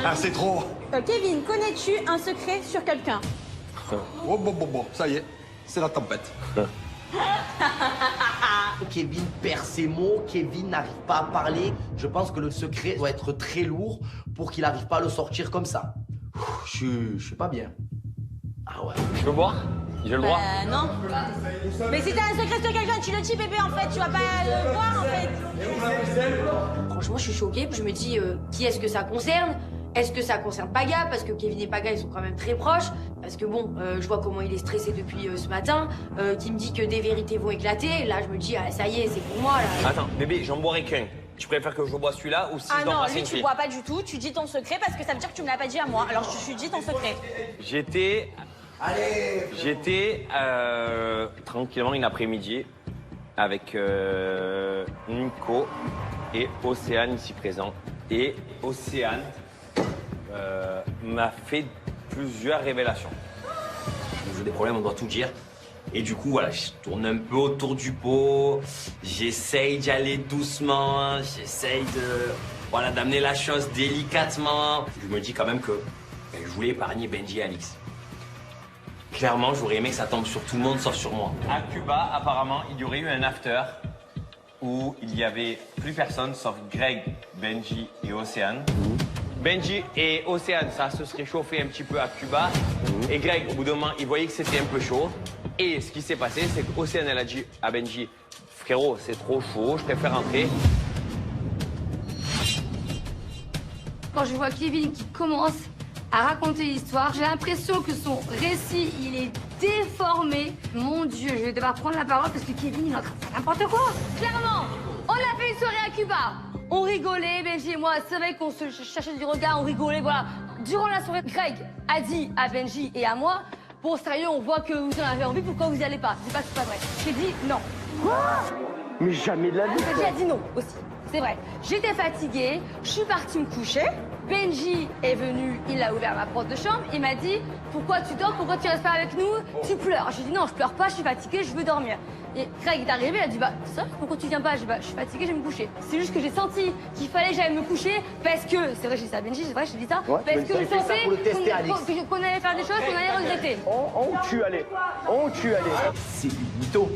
Ah, c'est trop. Kevin, connais-tu un secret sur quelqu'un? Oh, bon, ça y est, c'est la tempête. Kevin perd ses mots, Kevin n'arrive pas à parler. Je pense que le secret doit être très lourd pour qu'il n'arrive pas à le sortir comme ça. Je suis pas bien. Ah ouais. Je peux boire? J'ai le droit? Non. Mais si t'as un secret sur quelqu'un, tu le dis, bébé, en fait. Tu vas pas le voir, en fait. Franchement, je suis choquée. Puis je me dis, qui est-ce que ça concerne? Est-ce que ça concerne Paga? Parce que Kevin et Paga, ils sont quand même très proches. Parce que bon, je vois comment il est stressé depuis ce matin. Qui me dit que des vérités vont éclater. Là, je me dis, ah, ça y est, c'est pour moi, là. Attends, bébé, j'en boirai qu'un. Tu préfères que je bois celui-là ou si Ah je dois non, passer lui, une tu fille? bois pas du tout. Tu dis ton secret parce que ça veut dire que tu me l'as pas dit à moi. Alors, je dis ton secret. J'étais tranquillement une après-midi avec Nico et Océane ici présent. Et Océane m'a fait plusieurs révélations. J'ai des problèmes, on doit tout dire. Et du coup, voilà, je tourne un peu autour du pot. J'essaye d'y aller doucement. J'essaye d'amener la chose délicatement. Je me dis quand même que je voulais épargner Benji et Alix. Clairement, j'aurais aimé que ça tombe sur tout le monde sauf sur moi. À Cuba, apparemment, il y aurait eu un after où il y avait plus personne sauf Greg, Benji et Océane. Benji et Océane, ça se serait chauffé un petit peu à Cuba. Et Greg, au bout d'un moment, il voyait que c'était un peu chaud. Et ce qui s'est passé, c'est qu'Océane, elle a dit à Benji, frérot, c'est trop chaud, je préfère rentrer. Quand je vois Kevin qui commence à raconter l'histoire, j'ai l'impression que son récit, il est déformé. Mon Dieu, je vais devoir prendre la parole parce que Kevin, il est en train de faire n'importe quoi. Clairement, on a fait une soirée à Cuba. On rigolait, Benji et moi. C'est vrai qu'on se cherchait du regard, on rigolait, voilà. Durant la soirée, Greg a dit à Benji et à moi, bon, sérieux, on voit que vous en avez envie, pourquoi vous y allez pas? Je dis pas que c'est pas vrai. J'ai dit non. Quoi? Mais jamais de la vie. Benji a dit non aussi. C'est vrai. J'étais fatiguée, je suis partie me coucher. Benji est venu, il a ouvert ma porte de chambre, il m'a dit « Pourquoi tu dors? Pourquoi tu restes pas avec nous? Tu pleures ?» J'ai dit « Non, je pleure pas, je suis fatiguée, je veux dormir. » Et Greg est arrivé, il a dit « Bah, ça, pourquoi tu viens pas ?» J'ai dit « Bah, je suis fatiguée, je vais me coucher. » C'est juste que j'ai senti qu'il fallait que j'aille me coucher parce que, c'est vrai, j'ai dit ça à Benji, c'est vrai, j'ai dit ça, Ouais, parce que je sentais qu'on allait faire des choses qu'on allait regretter. On tue, allez. C'est une mytho.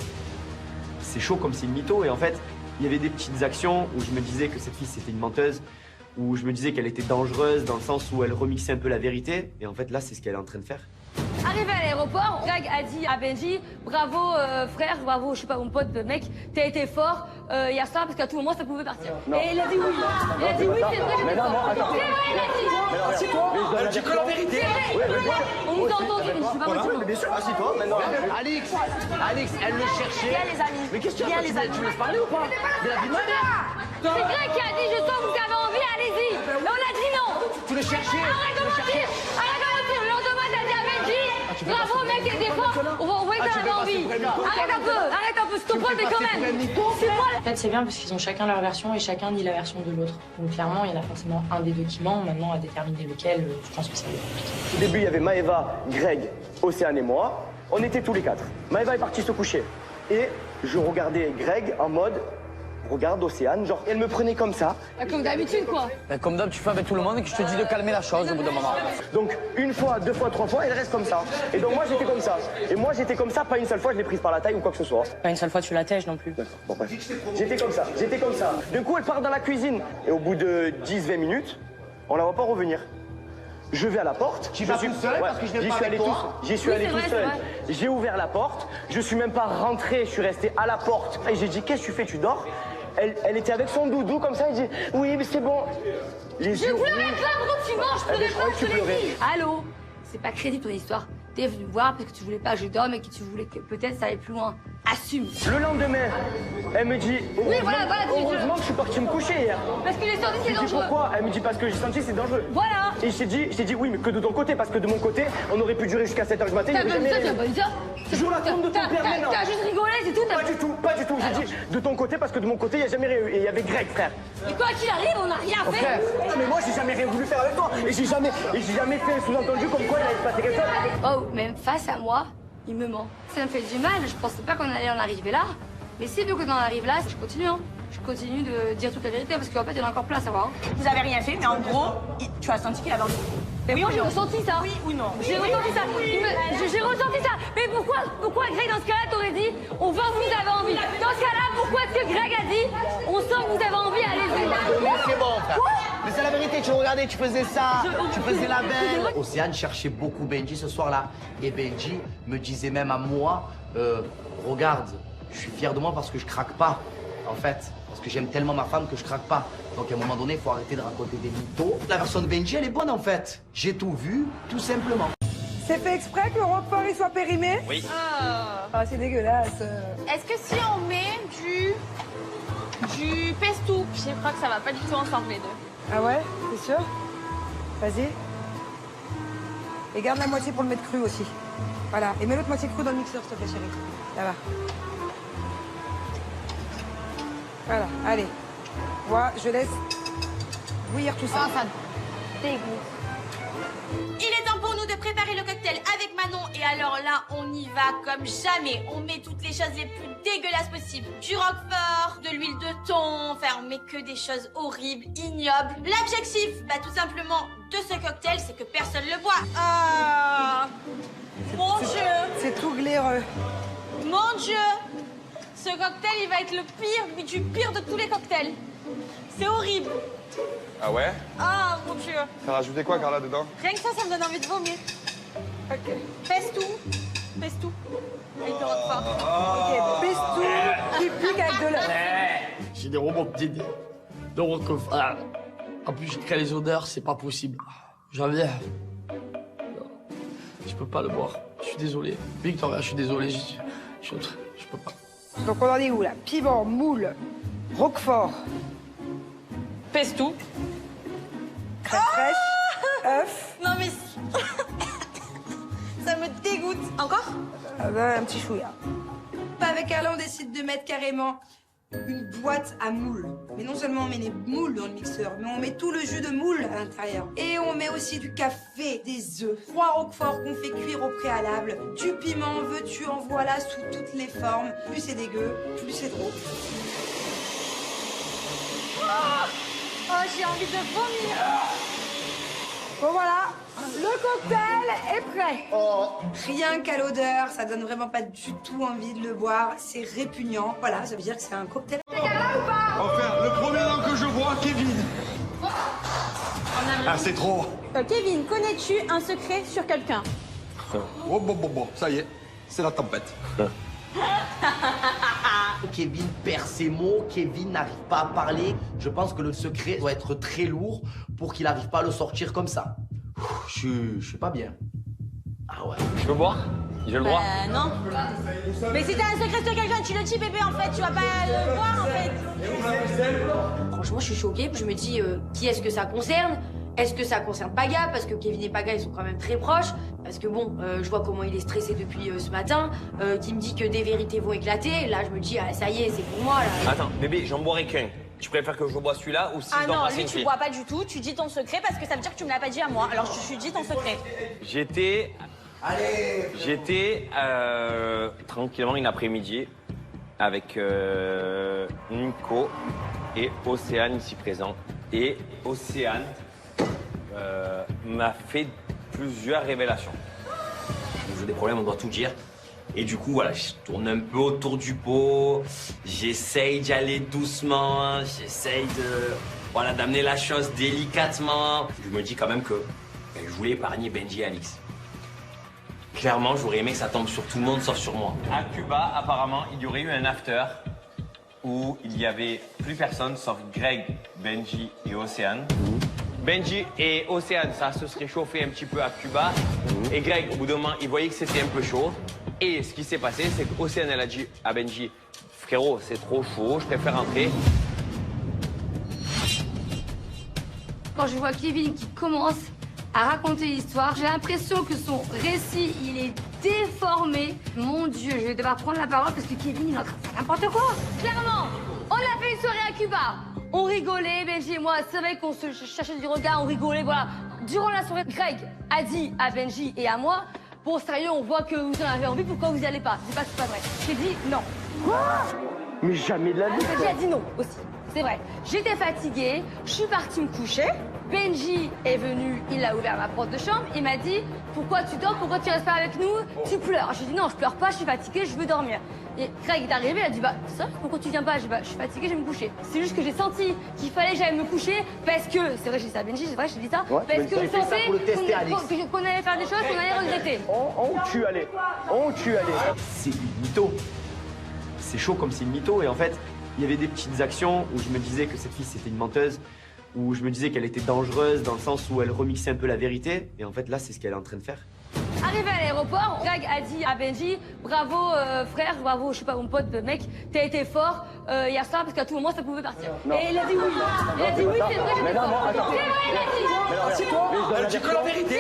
C'est chaud comme c'est une mytho. Et en fait, il y avait des petites actions où je me disais que cette fille, c'était une menteuse. Où je me disais qu'elle était dangereuse dans le sens où elle remixait un peu la vérité. Et en fait, là, c'est ce qu'elle est en train de faire. Arrivé à l'aéroport, Greg a dit à Benji « Bravo frère, bravo, je sais pas, mon pote, mec, t'as été fort hier soir parce qu'à tout moment ça pouvait partir. » Et il a dit oui. Il a dit oui, c'est vrai, j'étais fort. C'est vrai, il a dit. Assieds-toi. Elle dit que la vérité. On nous a entendu, mais je suis pas motivée. Bien sûr, assieds-toi. Maintenant, Alix, elle le cherchait. Viens les amis. mais qu'est-ce que tu as? Tu laisses parler ou pas? Mais la vie de ma mère. C'est Greg qui a dit « Je sens que vous avez envie, allez-y ». Et on a dit non. Tu le cherchais. Arrête de mentir. Arrête de mentir. Le lendemain, t'as dit à Benji « Bravo mec, t'es fort. On voit que t'avais envie. Arrête un peu, c'est ton pote, mais quand même. En fait, c'est bien parce qu'ils ont chacun leur version et chacun dit la version de l'autre. Donc clairement, il y en a forcément un des deux qui ment. Maintenant, à déterminer lequel, je pense que ça va être compliqué. Au début, il y avait Maëva, Greg, Océane et moi. On était tous les quatre. Maëva est partie se coucher. Et je regardais Greg en mode... Regarde Océane, genre, elle me prenait comme ça. Comme d'habitude, quoi. Comme d'hab, tu fais avec tout le monde et que je te dis de calmer la chose au bout d'un moment. Donc, une fois, deux fois, trois fois, elle reste comme ça. Et donc, moi, j'étais comme ça. Et moi, j'étais comme ça, pas une seule fois, je l'ai prise par la taille ou quoi que ce soit. Pas une seule fois, tu la tèches non plus. D'accord, bon, bref. J'étais comme ça. D'un coup, elle part dans la cuisine. Et au bout de 10-20 minutes, on la voit pas revenir. Je vais à la porte. Tu vas tout seul parce que je viens pas avec toi. J'y suis allé tout vrai, seul. c'est vrai. J'ai ouvert la porte. Je suis même pas rentré, je suis resté à la porte. Et j'ai dit, qu'est-ce que tu fais, tu dors? Elle était avec son doudou comme ça, elle dit, oui, mais c'est bon. Les Je yeux pleurais rouges. plein, pourquoi tu manges? Je Eh ben, pleurais je croyais pas, que je tu te l'ai pleurais. dit. Allô? C'est pas crédible ton histoire. T'es venu me voir parce que tu voulais pas que je dorme et que tu voulais que peut-être ça allait plus loin. Assume. Le lendemain, elle me dit, voilà, heureusement que je suis parti me coucher hier. Parce que les sorties c'est Je dis dangereux. pourquoi? Elle me dit parce que j'ai senti que c'est dangereux. Voilà. Et je t'ai dit oui, mais que de ton côté, parce que de mon côté, on aurait pu durer jusqu'à 7h du matin. T'as il y pas avait dit ça, jamais t'as rien. pas dit ça. Joue la tombe de ton père maintenant. T'as juste rigolé, c'est tout. Pas du tout. J'ai dit de ton côté, parce que de mon côté, il n'y a jamais rien eu. Et il y avait Greg, frère. Et quoi qu'il arrive, on n'a rien fait. Frère, mais moi, j'ai jamais rien voulu faire avec toi. Et j'ai jamais fait un sous-entendu comme quoi il allait se passer quelque chose. Oh, même face à moi, il me ment. Ça me fait du mal, je pensais pas qu'on allait en arriver là. Mais si vu qu'on en arrive là, je continue, hein. je continue de dire toute la vérité parce qu'en fait, il y en a encore plein à savoir. Vous avez rien fait, mais en gros, tu as senti qu'il avait envie. Mais Oui moi, ou j'ai non? ressenti ça. Oui ou non? J'ai ressenti ça. J'ai ressenti ça. Mais pourquoi Greg, dans ce cas-là, t'aurais dit, on voit que vous avez envie. Dans ce cas-là, pourquoi est-ce que Greg a dit, on sent que vous avez envie, allez-y. Mais c'est bon, frère. Mais c'est la vérité, tu regardais, tu faisais ça, tu faisais la belle. Océane cherchait beaucoup Benji ce soir-là. Et Benji me disait même à moi, regarde, je suis fier de moi parce que je craque pas, en fait. Parce que j'aime tellement ma femme que je craque pas. Donc à un moment donné, il faut arrêter de raconter des mythos. La version de Benji, elle est bonne en fait. J'ai tout vu, tout simplement. C'est fait exprès que le Roquefort il soit périmé? Oui. Ah, c'est dégueulasse. Est-ce que si on met du pesto, je crois que ça va pas du tout ensemble les deux. Ah ouais? T'es sûr? Vas-y. Et garde la moitié pour le mettre cru aussi. Voilà. Et mets l'autre moitié cru dans le mixeur, s'il te plaît, chérie. Là va. Voilà, allez. Moi, je laisse bouillir tout ça. ça dégoûte. Il est temps pour nous de préparer le cocktail avec Manon. Et alors là, on y va comme jamais. On met toutes les choses les plus dégueulasses possibles. Du roquefort, de l'huile de thon. Enfin, on met que des choses horribles, ignobles. L'objectif, tout simplement, de ce cocktail, c'est que personne le boit. Ah, mon Dieu, C'est tout glaireux. mon Dieu. Ce cocktail, il va être le pire, mais du pire de tous les cocktails. C'est horrible. Ah ouais? Ah, mon Dieu. T'as rajouté quoi, Carla, dedans? Rien que ça me donne envie de vomir. Ok. Pèse tout. Pèse tout. Avec le roquefort. Ok, pèse tout, qui pique avec de l'œuf. J'ai des remontées de roquefort. En plus, je crée les odeurs, c'est pas possible. J'en viens. Je peux pas le boire. Je suis désolé. Victoria, je suis désolé. Je peux pas. Donc on en est où là? Piment, moule, roquefort, Pèse tout. crème fraîche, œuf. Non mais... ça me dégoûte. Encore? Ah ben, un petit chouïa. Avec Carla, on décide de mettre carrément une boîte à moules. Mais non seulement on met les moules dans le mixeur, mais on met tout le jus de moule à l'intérieur. Et on met aussi du café, des œufs, 3 roqueforts qu'on fait cuire au préalable, du piment, veux-tu, en voilà, sous toutes les formes. Plus c'est dégueu, plus c'est trop. Oh, j'ai envie de vomir. Bon voilà, le cocktail est prêt. Rien qu'à l'odeur, ça donne vraiment pas du tout envie de le boire. C'est répugnant. Voilà, ça veut dire que c'est un cocktail. Enfin, le premier nom que je vois, Kevin. Ah, c'est trop. Kevin, connais-tu un secret sur quelqu'un? Oh, bon, ça y est, c'est la tempête. Kevin perd ses mots, Kevin n'arrive pas à parler. Je pense que le secret doit être très lourd pour qu'il n'arrive pas à le sortir comme ça. Je suis pas bien. Ah ouais. Je peux boire? J'ai le droit? Non. Mais si t'as un secret sur quelqu'un, tu le dis bébé en fait, tu vas pas le voir en fait. Franchement, je suis choquée. Je me dis, qui est-ce que ça concerne? Est-ce que ça concerne Paga? Parce que Kevin et Paga, ils sont quand même très proches. Parce que bon, je vois comment il est stressé depuis ce matin, qui me dit que des vérités vont éclater. Là, je me dis, ah, ça y est, c'est pour moi, là. Attends, bébé, j'en boirai qu'un. Tu préfères que je bois celui-là ou si Ah je dois non, passer lui une tu fille? bois pas du tout, tu dis ton secret parce que ça veut dire que tu me l'as pas dit à moi. Alors je dis ton secret. J'étais tranquillement une après-midi avec Nico et Océane ici présent. Et Océane m'a fait plusieurs révélations. J'ai des problèmes, on doit tout dire. Et du coup, voilà, je tourne un peu autour du pot. J'essaye d'y aller doucement. J'essaye d'amener la chose délicatement. Je me dis quand même que je voulais épargner Benji et Alix. Clairement, j'aurais aimé que ça tombe sur tout le monde sauf sur moi. À Cuba, apparemment, il y aurait eu un after où il y avait plus personne sauf Greg, Benji et Océane. Benji et Océane, ça se serait chauffé un petit peu à Cuba. Et Greg, au bout d'un moment, il voyait que c'était un peu chaud. Et ce qui s'est passé, c'est qu'Océane, elle a dit à Benji, frérot, c'est trop chaud, je préfère rentrer. Quand je vois Kevin qui commence à raconter l'histoire, j'ai l'impression que son récit, il est déformé. Mon Dieu, je vais devoir prendre la parole parce que Kevin, il est en train de faire n'importe quoi. Clairement, on a fait une soirée à Cuba. On rigolait, Benji et moi, c'est vrai qu'on se cherchait du regard, on rigolait, voilà. Durant la soirée, Greg a dit à Benji et à moi, bon, sérieux, on voit que vous en avez envie, pourquoi vous y allez pas? C'est pas vrai. J'ai dit non. Mais jamais de la vie. Benji a dit non aussi. C'est vrai. J'étais fatiguée, je suis partie me coucher. Benji est venu, il a ouvert ma porte de chambre, il m'a dit « Pourquoi tu dors? Pourquoi tu restes pas avec nous? Tu pleures ». J'ai dit « Non, je pleure pas, je suis fatiguée, je veux dormir ». Et Greg est arrivé, il a dit « Bah, ça, pourquoi tu viens pas ?» J'ai dit « Bah, je suis fatiguée, je vais me coucher ». C'est juste que j'ai senti qu'il fallait que j'aille me coucher parce que, c'est vrai, j'ai dit ça à Benji, c'est vrai, j'ai dit ça, Ouais, parce que je sentais qu'on qu'on allait faire des choses qu'on allait regretter. On tue, allez. On tue, allez. C'est une mytho. C'est chaud comme c'est une mytho. Et en fait, il y avait des petites actions où je me disais que cette fille, c'était une menteuse, où je me disais qu'elle était dangereuse dans le sens où elle remixait un peu la vérité. Et en fait, là, c'est ce qu'elle est en train de faire. Arrivé à l'aéroport, Greg a dit à Benji « Bravo frère, bravo, je sais pas, mon pote, mec, t'as été fort hier soir parce qu'à tout moment ça pouvait partir. » Et il a dit oui. Il a dit oui, c'est vrai, j'étais fort. C'est vrai, il a dit. Assieds-toi. Elle dit que la vérité.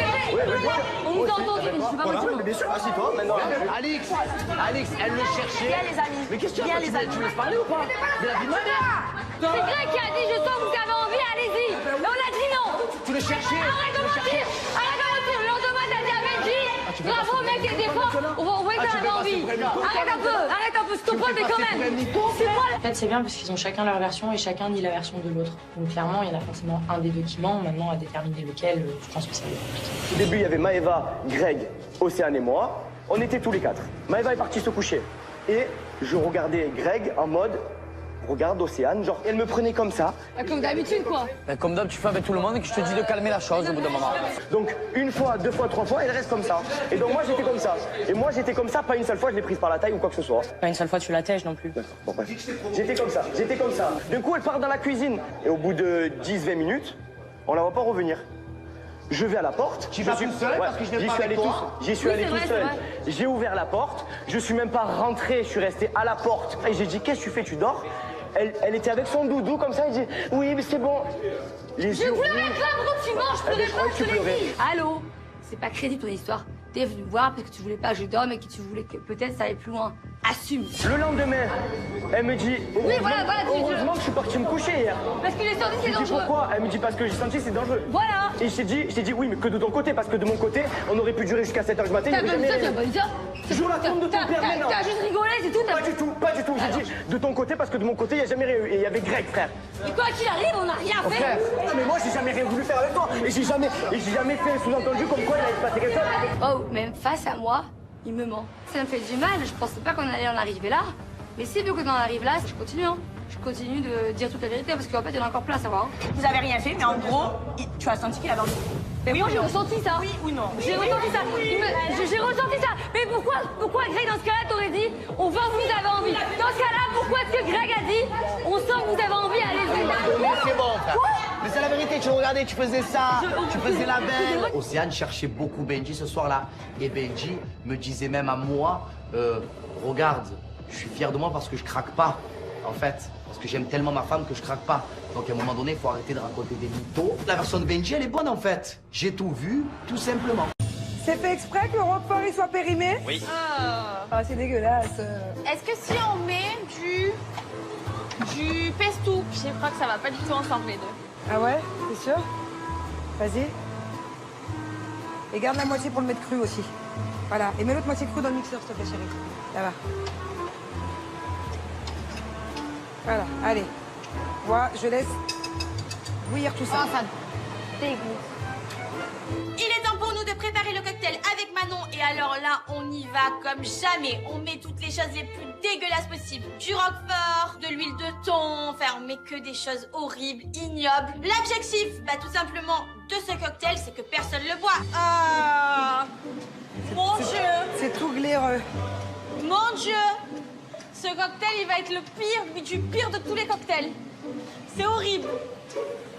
On nous a entendu, mais je suis pas motivée. Mais bien sûr, assieds-toi maintenant. Alex, elle le cherchait. Viens les amis. Mais qu'est-ce que tu as les amis. Tu me laisses parler ou pas? Mais la vie de ma mère. C'est Greg qui a dit « Je sens que vous avez envie, allez-y ». Et on a dit non. Tu le cherchais. Arrête de mentir. Arrête de mentir. Le lendemain, t'as dit à Benji « Bravo mec, t'étais fort. On voit que t'en avais envie. Arrête un peu, c'est ton pote, mais quand même. C'est moi. En fait, c'est bien parce qu'ils ont chacun leur version et chacun nie la version de l'autre. Donc clairement, il y en a forcément un des deux qui ment. Maintenant, à déterminer lequel, je pense que ça va être compliqué. Au début, il y avait Maëva, Greg, Océane et moi. On était tous les quatre. Maëva est partie se coucher. Et je regardais Greg en mode, regarde Océane, genre, elle me prenait comme ça. Comme d'habitude, quoi. Ben, comme d'hab, tu fais avec tout le monde et que je te dis de calmer la chose au bout d'un moment. Donc, une fois, deux fois, trois fois, elle reste comme ça. Et donc, moi, j'étais comme ça. Et moi, j'étais comme ça, pas une seule fois, je l'ai prise par la taille ou quoi que ce soit. Pas une seule fois, tu la tèges non plus. D'accord, bon, bref. J'étais comme ça. D'un coup, elle part dans la cuisine. Et au bout de 10-20 minutes, on la voit pas revenir. Je vais à la porte. Tu vas tout seul parce que je n'ai pas avec toi. J'y suis allé tout seul. J'ai ouvert la porte. Je suis même pas rentré. Je suis resté à la porte. Et j'ai dit, qu'est-ce que tu fais? Tu dors? Elle était avec son doudou comme ça. Elle dit, oui, mais c'est bon. Les yeux pleurais rouges. pas, pourquoi tu manges? Je pleurais pas, tu pleurais. Allô? C'est pas crédible ton histoire. T'es venu me voir parce que tu voulais pas que je dorme et que tu voulais que peut-être ça aille plus loin. Assume. Le lendemain, elle me dit, heureusement que je suis parti me coucher hier. Parce que j'ai senti que c'est Je dis dangereux. pourquoi? Elle me dit parce que j'ai senti que c'est dangereux. Voilà. Et je t'ai dit oui, mais que de ton côté, parce que de mon côté, on aurait pu durer jusqu'à 7h du matin. T'as pas dit ça, t'as pas dit ça. Toujours la tombe de ton père maintenant. T'as juste rigolé, c'est tout. Pas du tout. J'ai dit de ton côté, parce que de mon côté, il n'y a jamais rien eu. Et il y avait Greg, frère. Et quoi qu'il arrive, on n'a rien fait. Frère, mais moi, j'ai jamais rien voulu faire avec toi. Et j'ai jamais fait sous-entendu comme quoi il allait se passer quelque chose. Oh, même face à moi, il me ment. Ça me fait du mal, je pensais pas qu'on allait en arriver là. Mais si vu qu'on en arrive là, je continue, hein. Je continue de dire toute la vérité parce qu'en fait, il y en a encore plein à savoir. Hein. Vous avez rien fait, mais en gros, tu as senti qu'il avait envie. Mais moi, j'ai ressenti ça. Oui ou non? J'ai ressenti ça. J'ai ressenti ça. Mais pourquoi Greg, dans ce cas-là, t'aurais dit, on voit que vous avez envie. Dans ce cas-là, pourquoi est-ce que Greg a dit, on sent que vous avez envie, allez-y. Mais c'est bon, frère. Mais c'est la vérité, tu regardais, tu faisais ça, tu faisais la belle. Océane cherchait beaucoup Benji ce soir-là. Et Benji me disait même à moi, regarde, je suis fier de moi parce que je craque pas, en fait. Parce que j'aime tellement ma femme que je craque pas. Donc à un moment donné, il faut arrêter de raconter des mythos. La version de Benji, elle est bonne en fait. J'ai tout vu, tout simplement. C'est fait exprès que le Roquefort il soit périmé? Oui. Ah, c'est dégueulasse. Est-ce que si on met du pesto, je crois que ça va pas du tout ensemble les deux. Ah ouais? T'es sûr? Vas-y. Et garde la moitié pour le mettre cru aussi. Voilà. Et mets l'autre moitié cru dans le mixeur, s'il te plaît, chérie. Là-bas. Voilà, allez. Moi, je laisse bouillir tout ça. Oh, ça dégoûte. Il est temps pour nous de préparer le cocktail avec Manon et alors là, on y va comme jamais. On met toutes les choses les plus dégueulasses possibles. Du roquefort, de l'huile de thon, enfin on met que des choses horribles, ignobles. L'objectif, bah tout simplement, de ce cocktail, c'est que personne le boit. Ah, mon Dieu. C'est tout glaireux. Mon Dieu. Ce cocktail, il va être le pire du pire de tous les cocktails. C'est horrible.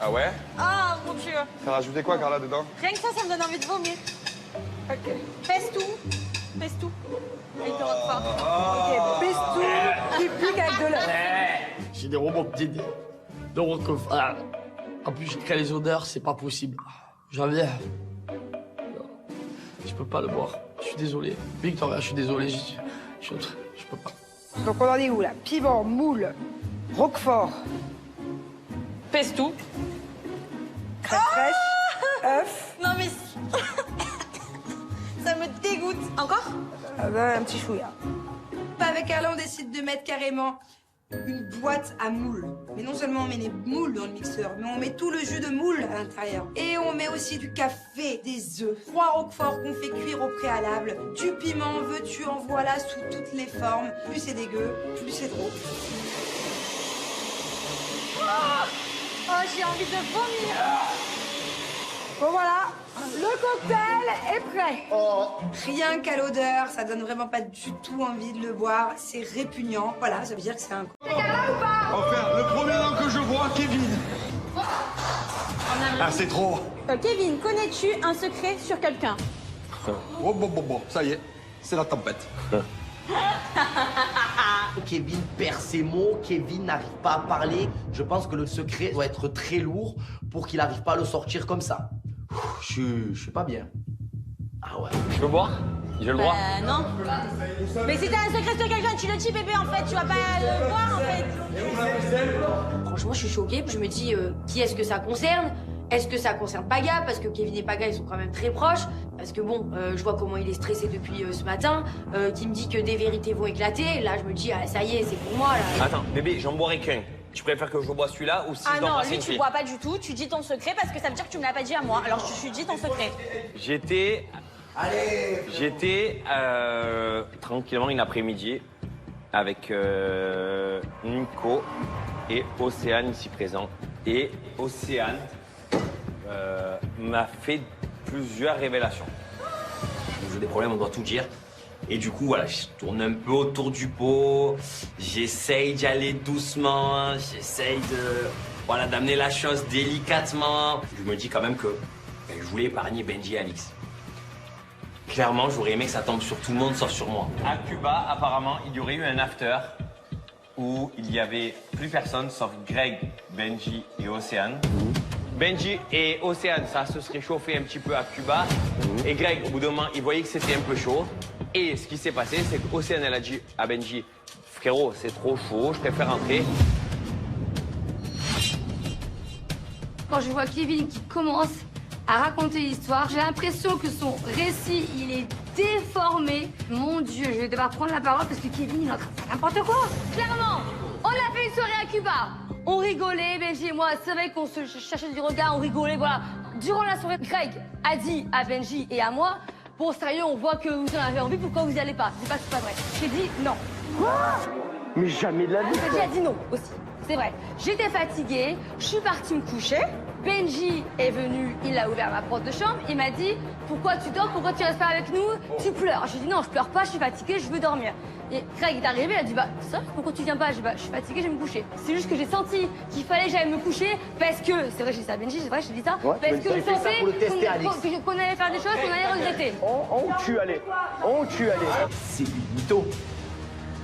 Ah ouais? Ah, mon Dieu. T'as rajouté quoi, Carla, dedans? Rien que ça me donne envie de vomir. Ok. Pèse tout. Avec du roquefort. Ok, pèse tout, qui pique avec de l'œuf. J'ai des robots de Roquefort. En plus, je crée les odeurs, c'est pas possible. J'avais. Je peux pas le boire. Je suis désolé. Victoria, je suis désolé. Je peux pas. Donc on en est où là? Piment, moule, roquefort. Pesto. Crème fraîche, œuf. Non mais... ça me dégoûte. Encore? Ah ben, un petit chouïa. Avec Carla, on décide de mettre carrément une boîte à moules. Mais non seulement on met les moules dans le mixeur, mais on met tout le jus de moule à l'intérieur. Et on met aussi du café, des œufs, 3 roquefort qu'on fait cuire au préalable, du piment, veux-tu, en voilà, sous toutes les formes. Plus c'est dégueu, plus c'est trop. Oh, j'ai envie de vomir. Bon voilà, le cocktail est prêt. Oh, rien qu'à l'odeur, ça donne vraiment pas du tout envie de le boire. C'est répugnant. Voilà, ça veut dire que c'est un... Enfin, le premier nom que je vois, Kevin. Ah, c'est trop. Kevin, connais-tu un secret sur quelqu'un? Oh, bon, ça y est, c'est la tempête. Kevin perd ses mots, Kevin n'arrive pas à parler. Je pense que le secret doit être très lourd pour qu'il n'arrive pas à le sortir comme ça. Je suis pas bien. Ah ouais. Je peux boire? J'ai le droit? Non. Mais si t'as un secret sur quelqu'un, tu le dis bébé en fait, tu vas pas le voir en fait. Franchement, je suis choquée, puis je me dis, qui est-ce que ça concerne? Est-ce que ça concerne Paga? Parce que Kevin et Paga, ils sont quand même très proches. Parce que bon, je vois comment il est stressé depuis ce matin, qui me dit que des vérités vont éclater. Là, je me dis, ah, ça y est, c'est pour moi, là. Attends, bébé, j'en boirai qu'un. Tu préfères que je bois celui-là ou si Ah je dois non, passer lui une tu fille? bois pas du tout, tu dis ton secret parce que ça veut dire que tu me l'as pas dit à moi. Alors je suis dit ton secret. J'étais tranquillement une après-midi avec Nico et Océane ici présent. Et Océane m'a fait plusieurs révélations. J'ai des problèmes, on doit tout dire. Et du coup, voilà, je tourne un peu autour du pot. J'essaye d'y aller doucement. J'essaye voilà, d'amener la chose délicatement. Je me dis quand même que je voulais épargner Benji et Alix. Clairement, j'aurais aimé que ça tombe sur tout le monde sauf sur moi. À Cuba, apparemment, il y aurait eu un after où il y avait plus personne sauf Greg, Benji et Océane. Benji et Océane, ça se serait chauffé un petit peu à Cuba. Et Greg, au bout d'un moment, il voyait que c'était un peu chaud. Et ce qui s'est passé, c'est qu'Océane, elle a dit à Benji, frérot, c'est trop chaud, je préfère rentrer. Quand je vois Kevin qui commence à raconter l'histoire, j'ai l'impression que son récit, il est déformé. Mon Dieu, je vais devoir prendre la parole parce que Kevin, il est en train de faire n'importe quoi. Clairement, on a fait une soirée à Cuba. On rigolait, Benji et moi. C'est vrai qu'on se cherchait du regard, on rigolait, voilà. Durant la soirée, Greg a dit à Benji et à moi, bon, sérieux, on voit que vous en avez envie, pourquoi vous y allez pas? Je dis pas que c'est pas vrai. J'ai dit non. Quoi? Mais jamais de la vie. Benji a dit non aussi. C'est vrai. J'étais fatiguée, je suis partie me coucher. Benji est venu, il a ouvert ma porte de chambre, il m'a dit pourquoi tu dors, pourquoi tu restes pas avec nous, tu pleures. J'ai dit non, je pleure pas, je suis fatiguée, je veux dormir. Et Greg est arrivé, il a dit bah ça, pourquoi tu viens pas? J'ai dit bah je suis fatiguée, je vais me coucher. C'est juste que j'ai senti qu'il fallait que j'aille me coucher parce que, c'est vrai j'ai dit ça à Benji, c'est vrai j'ai dit ça, Ouais, parce que je sentais qu'on allait faire des choses qu'on allait regretter. On tue, allez. C'est une mytho.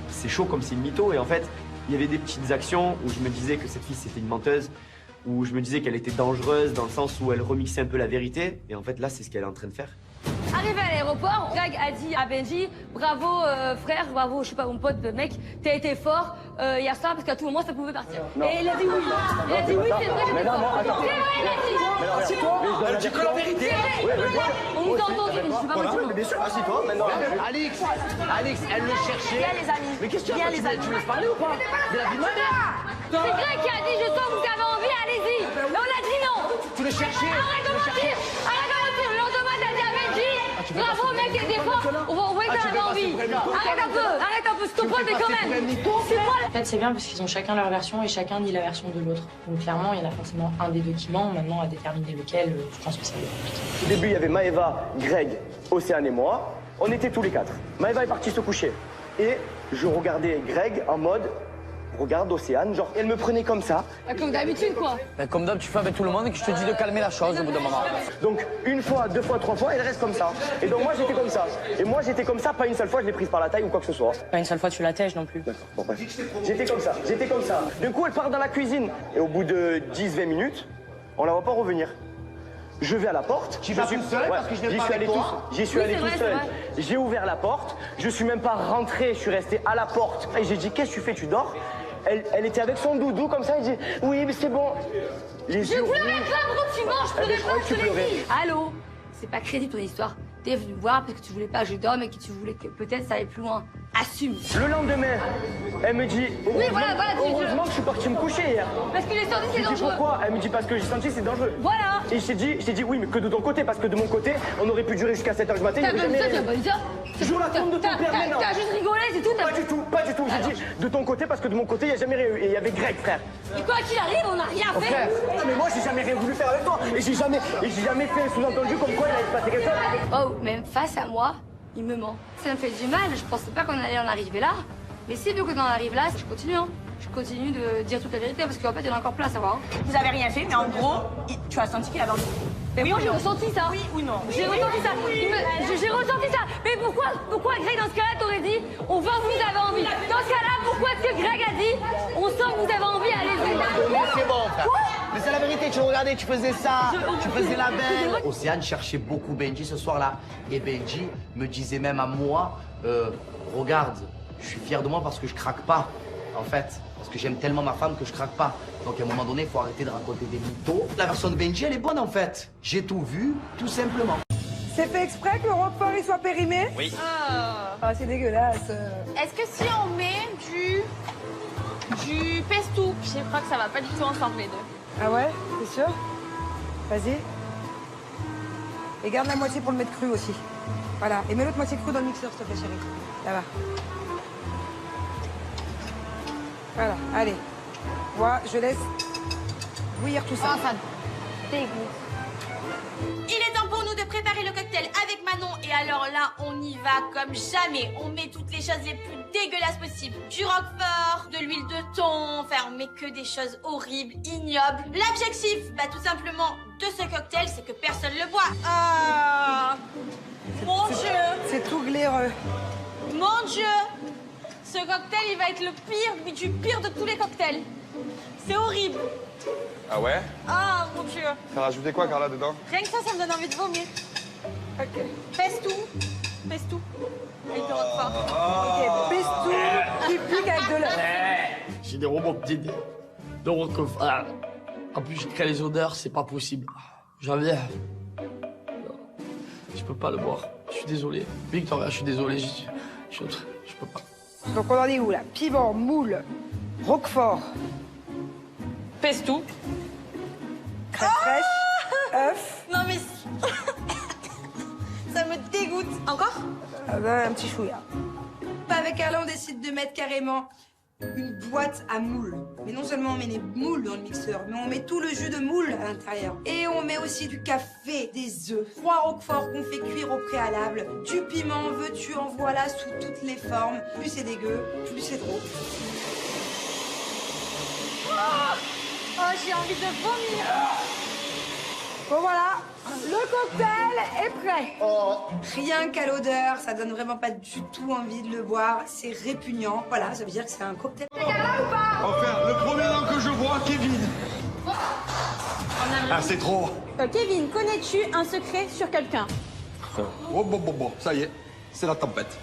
C'est chaud comme c'est une mytho et en fait, il y avait des petites actions où je me disais que cette fille c'était une menteuse, où je me disais qu'elle était dangereuse dans le sens où elle remixait un peu la vérité et en fait là c'est ce qu'elle est en train de faire. Arrivé à l'aéroport, Greg a dit à Benji, bravo frère, bravo, je sais pas, mon pote, mec, t'as été fort hier soir parce qu'à tout moment ça pouvait partir. Non. Et il a dit oui. Il a dit oui, c'est vrai, j'étais fort. C'est vrai, il a dit. Assieds-toi. Elle dit que la vérité. On nous a entendu, je suis pas motivée. Bien sûr, assieds-toi maintenant. Alix, elle le cherchait. Viens les amis. Mais qu'est-ce que tu as? Tu me laisses parler ou pas? De la vie de ma mère. C'est Greg qui a dit, je sens que vous avez envie, allez-y. Mais on a dit non. Tu le cherchais. Arrête de mentir. Arrête de mentir. Le lendemain, t'as dit à Benji, bravo mec, t'es fort. On voit que t'avais envie. Arrête un peu, c'est ton pote, mais quand même. En fait, c'est bien parce qu'ils ont chacun leur version et chacun dit la version de l'autre. Donc clairement, il y en a forcément un des deux qui ment. Maintenant, à déterminer lequel, je pense que ça va être compliqué. Au début, il y avait Maëva, Greg, Océane et moi. On était tous les quatre. Maëva est partie se coucher. Et je regardais Greg en mode, regarde Océane, genre, elle me prenait comme ça. Comme d'habitude, quoi. Ben, comme d'hab, tu fais avec tout le monde et que je te dis de calmer la chose au bout d'un moment. Donc, une fois, deux fois, trois fois, elle reste comme ça. Et donc, moi, j'étais comme ça. Et moi, j'étais comme ça, pas une seule fois, je l'ai prise par la taille ou quoi que ce soit. Pas une seule fois, tu la tèches non plus. D'accord, bon, bref. J'étais comme ça. D'un coup, elle part dans la cuisine. Et au bout de 10-20 minutes, on la voit pas revenir. Je vais à la porte. Tu vas tout seul parce que je n'ai pas avec toi. J'y suis allé tout seul. J'ai ouvert la porte. Je suis même pas rentré. Je suis resté à la porte. Et j'ai dit, qu'est-ce que tu fais? Tu dors? Elle était avec son doudou comme ça. Elle dit, oui, mais c'est bon. Je pleurais pas, pourquoi tu manges? Je pleurais pas, je te l'ai dit. Allô? C'est pas crédible ton histoire. T'es venu me voir parce que tu voulais pas que je dorme et que tu voulais que peut-être ça aille plus loin. Assume. Le lendemain, elle me dit voilà, heureusement que je suis parti me coucher hier. Parce que les sorties, c'est Je lui dis dangereux. pourquoi? Elle me dit parce que j'ai senti c'est dangereux. Voilà. Et je t'ai dit oui, mais que de ton côté, parce que de mon côté, on aurait pu durer jusqu'à 7h du matin. T'as pas dit ça, rien. t'as pas dit ça. Joue la tombe de ton père maintenant. T'as juste rigolé, c'est tout. Pas du tout. J'ai dit de ton côté, parce que de mon côté, il n'y a jamais rien eu. Et il y avait Greg, frère. Et quoi qu'il arrive, on n'a rien Oh, fait. frère, mais moi, j'ai jamais rien voulu faire avec toi. Et j'ai jamais fait un sous-entendu comme quoi il allait se passer quelque chose. Oh, même face à moi, il me ment. Ça me fait du mal, je pensais pas qu'on allait en arriver là. Mais si vu qu'on en arrive là, je continue, hein. Je continue de dire toute la vérité parce qu'en fait, il y en a encore plein à savoir. Hein. Vous avez rien fait, mais en gros, tu as senti qu'il avait envie. Mais oui, moi, j'ai ou non? ressenti ça. Oui ou non? J'ai ressenti ça. J'ai ressenti ça. Mais pourquoi Greg, dans ce cas-là, t'aurais dit, on voit que vous avez envie. Dans ce cas-là, pourquoi est-ce que Greg a dit, on sent que vous avez envie, allez-y. Mais c'est bon, frère. Mais c'est la vérité, tu regardais, tu faisais ça, tu faisais la belle. Océane cherchait beaucoup Benji ce soir-là. Et Benji me disait même à moi, regarde, je suis fier de moi parce que je craque pas, en fait. Parce que j'aime tellement ma femme que je craque pas. Donc à un moment donné, il faut arrêter de raconter des mythos. La version de Benji, elle est bonne en fait. J'ai tout vu, tout simplement. C'est fait exprès que le Roquefort il soit périmé? Oui. Ah, c'est dégueulasse. Est-ce que si on met du pesto, je crois que ça va pas du tout ensemble les deux. Ah ouais? T'es sûr? Vas-y. Et garde la moitié pour le mettre cru aussi. Voilà. Et mets l'autre moitié cru dans le mixeur, s'il te plaît, chérie. Ça va. Voilà, allez. Moi, je laisse bouillir tout ça. ça dégoûte. Il est temps pour nous de préparer le cocktail avec Manon et alors là, on y va comme jamais. On met toutes les choses les plus dégueulasses possibles. Du roquefort, de l'huile de thon, enfin on met que des choses horribles, ignobles. L'objectif, bah tout simplement, de ce cocktail, c'est que personne le boit. Ah, mon Dieu, C'est tout glaireux. mon Dieu. Ce cocktail, il va être le pire, mais du pire de tous les cocktails. C'est horrible. Ah ouais? Ah, mon Dieu. T'as rajouté quoi, Carla, dedans? Rien que ça me donne envie de vomir. Ok. Pèse tout. Avec le roquefort. Ok, pèse tout, qui pique avec de l'œuf. J'ai des robots d'idées. De Roquefort. Ah. En plus, je crée les odeurs, c'est pas possible. J'en viens. Je peux pas le boire. Je suis désolé. Victoria, je suis désolé. Je peux pas. Donc on en est où là? Piment, moule, Roquefort, Pesto. crème fraîche, œuf. Non mais... ça me dégoûte. Encore? Ah ben, un petit chouïa. Avec Carla, on décide de mettre carrément une boîte à moules. Mais non seulement on met les moules dans le mixeur, mais on met tout le jus de moule à l'intérieur. Et on met aussi du café, des œufs, 3 roqueforts qu'on fait cuire au préalable, du piment, veux-tu, en voilà, sous toutes les formes. Plus c'est dégueu, plus c'est trop. Oh, j'ai envie de vomir. Bon voilà, le cocktail est prêt. Oh, rien qu'à l'odeur, ça donne vraiment pas du tout envie de le boire. C'est répugnant. Voilà, ça veut dire que c'est un cocktail. Enfin, le premier nom que je vois, Kevin. Ah, c'est trop. Kevin, connais-tu un secret sur quelqu'un? Oh, bon, ça y est, c'est la tempête.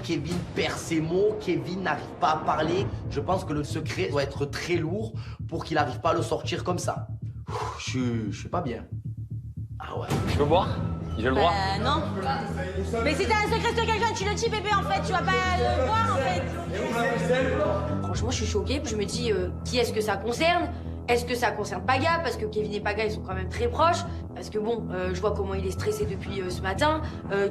Kevin perd ses mots, Kevin n'arrive pas à parler. Je pense que le secret doit être très lourd pour qu'il n'arrive pas à le sortir comme ça. Je suis pas bien. Ah ouais. Je peux boire? J'ai le droit? Non. Mais si t'as un secret sur quelqu'un, tu le dis bébé en fait, tu vas pas le voir en fait. Franchement, je suis choquée. Je me dis, qui est-ce que ça concerne? Est-ce que ça concerne Paga? Parce que Kevin et Paga, ils sont quand même très proches. Parce que bon, je vois comment il est stressé depuis ce matin.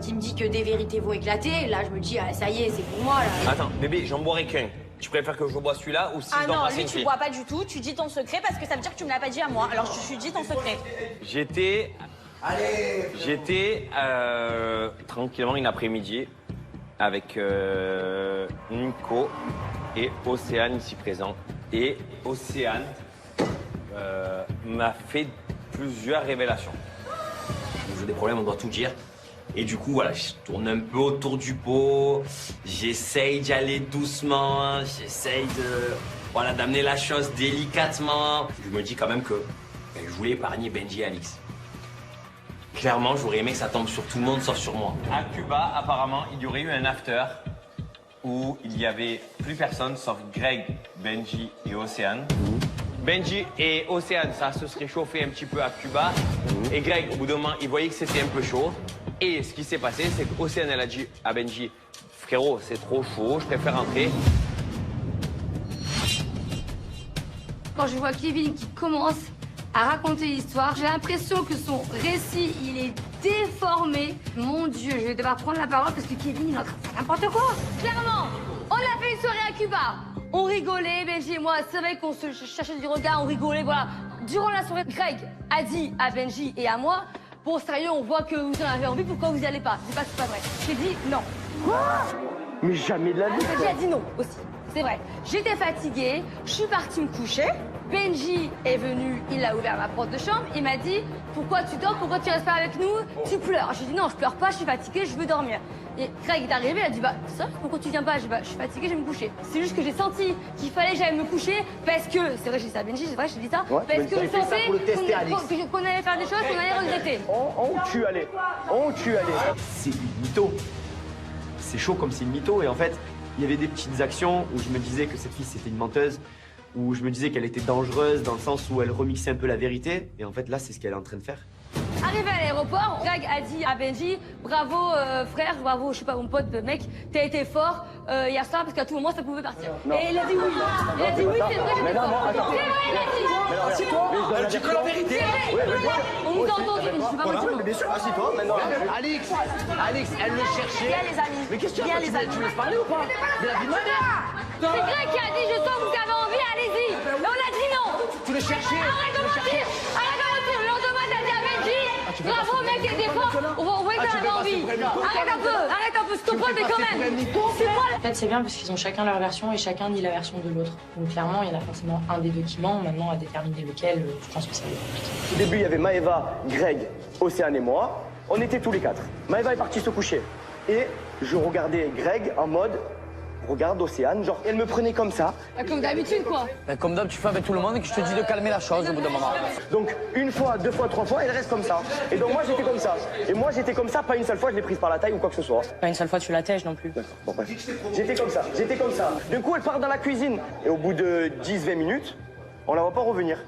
Qui me dit que des vérités vont éclater. Là, je me dis, ah, ça y est, c'est pour moi, là. Attends, bébé, j'en boirai qu'un. Tu préfères que je bois celui-là ou si Ah je dois non, passer lui une tu fille? bois pas du tout, tu dis ton secret parce que ça veut dire que tu me l'as pas dit à moi. Alors je dis ton secret. J'étais tranquillement une après-midi avec Nico et Océane ici présent. Et Océane m'a fait plusieurs révélations. J'ai des problèmes, on doit tout dire. Et du coup, voilà, je tourne un peu autour du pot. J'essaye d'y aller doucement. J'essaye d'amener la chose délicatement. Je me dis quand même que je voulais épargner Benji et Alix. Clairement, j'aurais aimé que ça tombe sur tout le monde sauf sur moi. À Cuba, apparemment, il y aurait eu un after où il y avait plus personne sauf Greg, Benji et Océane. Benji et Océane, ça se serait chauffé un petit peu à Cuba. Et Greg, au bout d'un moment, il voyait que c'était un peu chaud. Et ce qui s'est passé, c'est qu'Océane, elle a dit à Benji, frérot, c'est trop chaud, je préfère rentrer. Quand je vois Kevin qui commence à raconter l'histoire, j'ai l'impression que son récit, il est déformé. Mon Dieu, je vais devoir prendre la parole parce que Kevin, il est en train de faire n'importe quoi. Clairement, on a fait une soirée à Cuba. On rigolait, Benji et moi. C'est vrai qu'on se cherchait du regard, on rigolait, voilà. Durant la soirée, Greg a dit à Benji et à moi, bon, sérieux, on voit que vous en avez envie, pourquoi vous n'y allez pas? C'est pas que c'est pas vrai. J'ai dit non. Quoi? Mais jamais de la vie. Benji a dit non aussi. C'est vrai. J'étais fatiguée, je suis partie me coucher. Benji est venu, il a ouvert ma porte de chambre, il m'a dit « Pourquoi tu dors? Pourquoi tu restes pas avec nous? Tu pleures ». J'ai dit « Non, je pleure pas, je suis fatiguée, je veux dormir ». Et Greg est arrivé, il a dit « Bah, ça, pourquoi tu viens pas ?» J'ai dit « Bah, je suis fatiguée, je vais me coucher ». C'est juste que j'ai senti qu'il fallait que j'aille me coucher parce que, c'est vrai, j'ai dit ça à Benji, c'est vrai, j'ai dit ça, Ouais, parce que je sentais Alex. qu'on allait faire des choses qu'on allait regretter. On tue, allez. On tue, allez. C'est une mytho. C'est chaud comme c'est une mytho. Et en fait, il y avait des petites actions où je me disais que cette fille, c'était une menteuse, où je me disais qu'elle était dangereuse dans le sens où elle remixait un peu la vérité. Et en fait, là, c'est ce qu'elle est en train de faire. Arrivé à l'aéroport, Greg a dit à Benji « Bravo frère, bravo, je sais pas, mon pote, mec, t'as été fort hier soir parce qu'à tout moment ça pouvait partir. » Et il a dit oui. Il a dit oui, c'est vrai, j'étais fort. C'est vrai, il a dit. C'est toi. Elle dit que la vérité. On nous a entendu, mais je suis pas motivée. Mais bien sûr, assis-toi maintenant. Alex, elle le cherchait. Viens les amis. Mais qu'est-ce qu'il y a? Tu me laisses parler ou pas? Mais la vie de ma mère. C'est Greg qui a dit je sens que vous avez envie, allez-y. Et on a dit non. Tu le cherchais. Arrête de mentir. Arrête de mentir. Le lendemain, t'as dit à Benji bravo mec, t'es fort. On voit que t'avais envie. Arrête un peu, s'il te plaît, mais quand même. C'est moi. En fait, c'est bien parce qu'ils ont chacun leur version et chacun nie la version de l'autre. Donc clairement, il y en a forcément un des deux qui ment. Maintenant, à déterminer lequel, je pense que ça va être compliqué. Au début, il y avait Maëva, Greg, Océane et moi. On était tous les quatre. Maëva est partie se coucher. Et je regardais Greg en mode, regarde Océane, genre, elle me prenait comme ça. Comme d'habitude, quoi. Comme d'hab, tu fais avec tout le monde et que je te dis de calmer la chose au bout d'un moment. Donc, une fois, deux fois, trois fois, elle reste comme ça. Et donc, moi, j'étais comme ça. Et moi, j'étais comme ça, pas une seule fois, je l'ai prise par la taille ou quoi que ce soit. Pas une seule fois, tu la tèches non plus. D'accord, bon, bref. J'étais comme ça. Du coup, elle part dans la cuisine. Et au bout de 10-20 minutes, on la voit pas revenir.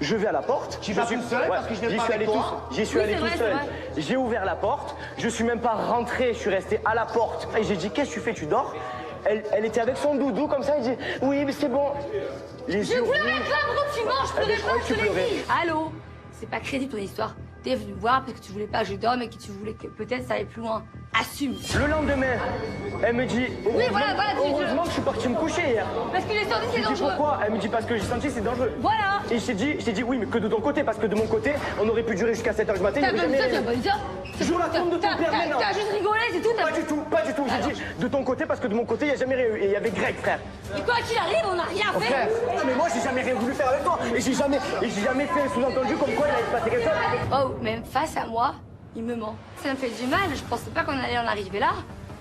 Je vais à la porte. Tu vas tout seul parce que je n'ai pas avec toi. J'y suis allé tout seul. J'ai ouvert la porte. Je suis même pas rentré. Je suis resté à la porte. Et j'ai dit, qu'est-ce que tu fais? Tu dors? Elle était avec son doudou comme ça. Elle dit, oui, mais c'est bon. Je pleurais pas, pourquoi tu manges? Je pleurais pas, je te l'ai dit. Allô? C'est pas crédible ton histoire. T'es venu me voir parce que tu voulais pas que je dorme et que tu voulais que peut-être ça aille plus loin. Assume. Le lendemain, elle me dit, oui, voilà, heureusement que je suis parti me coucher hier. Parce que j'ai senti c'est dangereux. Pourquoi? Elle me dit parce que j'ai senti c'est dangereux. Voilà. Et je t'ai dit oui, mais que de ton côté, parce que de mon côté, on aurait pu durer jusqu'à 7h du matin. T'as pas dit ça, t'as pas dit ça. Joue la tombe de ton père maintenant. T'as juste rigolé, c'est tout. Pas du tout. J'ai dit de ton côté, parce que de mon côté, il n'y a jamais rien eu. Et il y avait Greg, frère. Et quoi qu'il arrive, on n'a rien fait. Frère, non, mais moi, j'ai jamais rien voulu faire avec toi. Et j'ai jamais fait un sous-entendu comme quoi il allait se passer quelque chose. Oh, même face à moi, il me ment. Ça me fait du mal, je pensais pas qu'on allait en arriver là.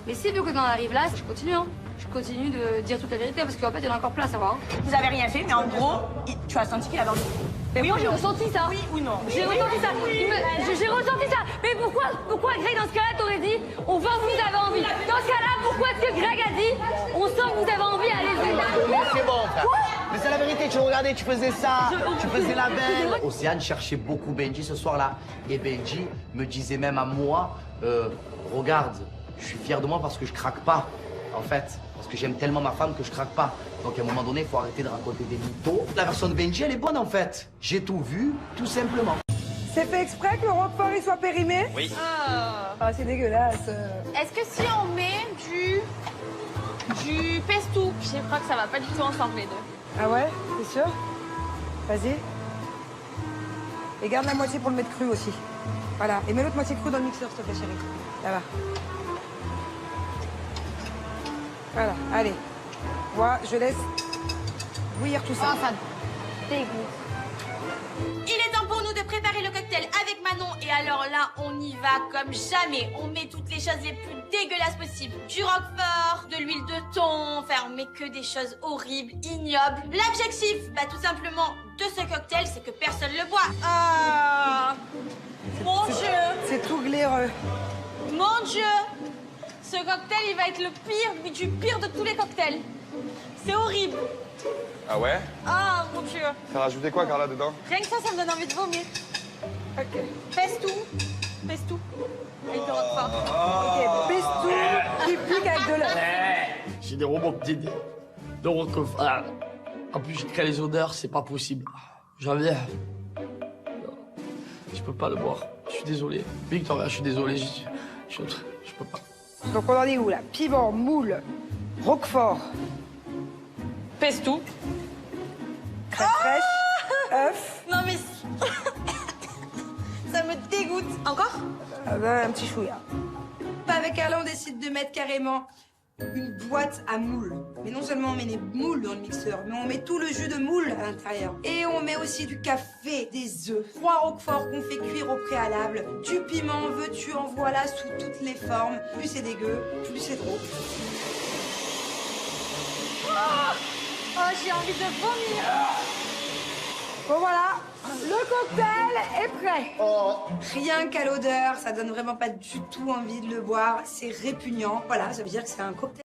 Mais si vu qu'on en arrive là, je continue, hein. Je continue de dire toute la vérité parce qu'en fait, il y en a encore plein à savoir. Hein. Vous avez rien fait, mais en gros, tu as senti qu'il avait envie. Mais moi, j'ai ressenti ça. Oui ou non? J'ai ressenti ça. J'ai ressenti ça. Mais pourquoi Greg, dans ce cas-là, t'aurais dit, on voit que vous avez envie? Dans ce cas-là, pourquoi est-ce que Greg a dit, on sent que vous avez envie, allez-y? Mais c'est bon, frère. Mais c'est la vérité, tu regardais, tu faisais ça, tu faisais la belle. Océane cherchait beaucoup Benji ce soir-là. Et Benji me disait même à moi, regarde, je suis fier de moi parce que je craque pas, en fait. Parce que j'aime tellement ma femme que je craque pas. Donc à un moment donné, il faut arrêter de raconter des mythos. La version de Benji, elle est bonne en fait. J'ai tout vu, tout simplement. C'est fait exprès que le roquefort il soit périmé? Oui. Ah, c'est dégueulasse. Est-ce que si on met du pesto, je crois que ça va pas du tout ensemble les deux. Ah ouais? T'es sûr? Vas-y. Et garde la moitié pour le mettre cru aussi. Voilà. Et mets l'autre moitié cru dans le mixeur, s'il te plaît, chérie. Là-bas. Voilà, allez. Moi, je laisse bouillir tout ça. Oh, ça dégoûte. Il est temps pour nous de préparer le cocktail avec Manon et alors là, on y va comme jamais. On met toutes les choses les plus dégueulasses possibles. Du roquefort, de l'huile de thon, enfin on met que des choses horribles, ignobles. L'objectif, bah tout simplement, de ce cocktail, c'est que personne le boit. Ah, mon Dieu. C'est tout glaireux. Mon Dieu. Ce cocktail, il va être le pire du pire de tous les cocktails. C'est horrible. Ah ouais? Ah, mon Dieu. T'as rajouté quoi, Carla, dedans? Rien que ça me donne envie de vomir. Ok. Pèse tout. avec le roquefort. Ok, pesto, qui pique avec de l'œuf. J'ai des robots de roquefort. En plus, je crée les odeurs, c'est pas possible. J'en viens. Je peux pas le boire. Je suis désolé. Victoria, je suis désolé. Je peux pas. Donc on en est où là? Piment, moule, roquefort, Pesto. crème fraîche, œuf. Non mais... Ça me dégoûte. Encore? Un petit chouïa. Avec Carla, on décide de mettre carrément une boîte à moules. Mais non seulement on met les moules dans le mixeur, mais on met tout le jus de moule à l'intérieur. Et on met aussi du café, des œufs, 3 roqueforts qu'on fait cuire au préalable, du piment, veux-tu, en voilà, sous toutes les formes. Plus c'est dégueu, plus c'est drôle. Oh, j'ai envie de vomir. Bon voilà, le cocktail est prêt. Rien qu'à l'odeur, ça donne vraiment pas du tout envie de le boire. C'est répugnant. Voilà, ça veut dire que c'est un cocktail.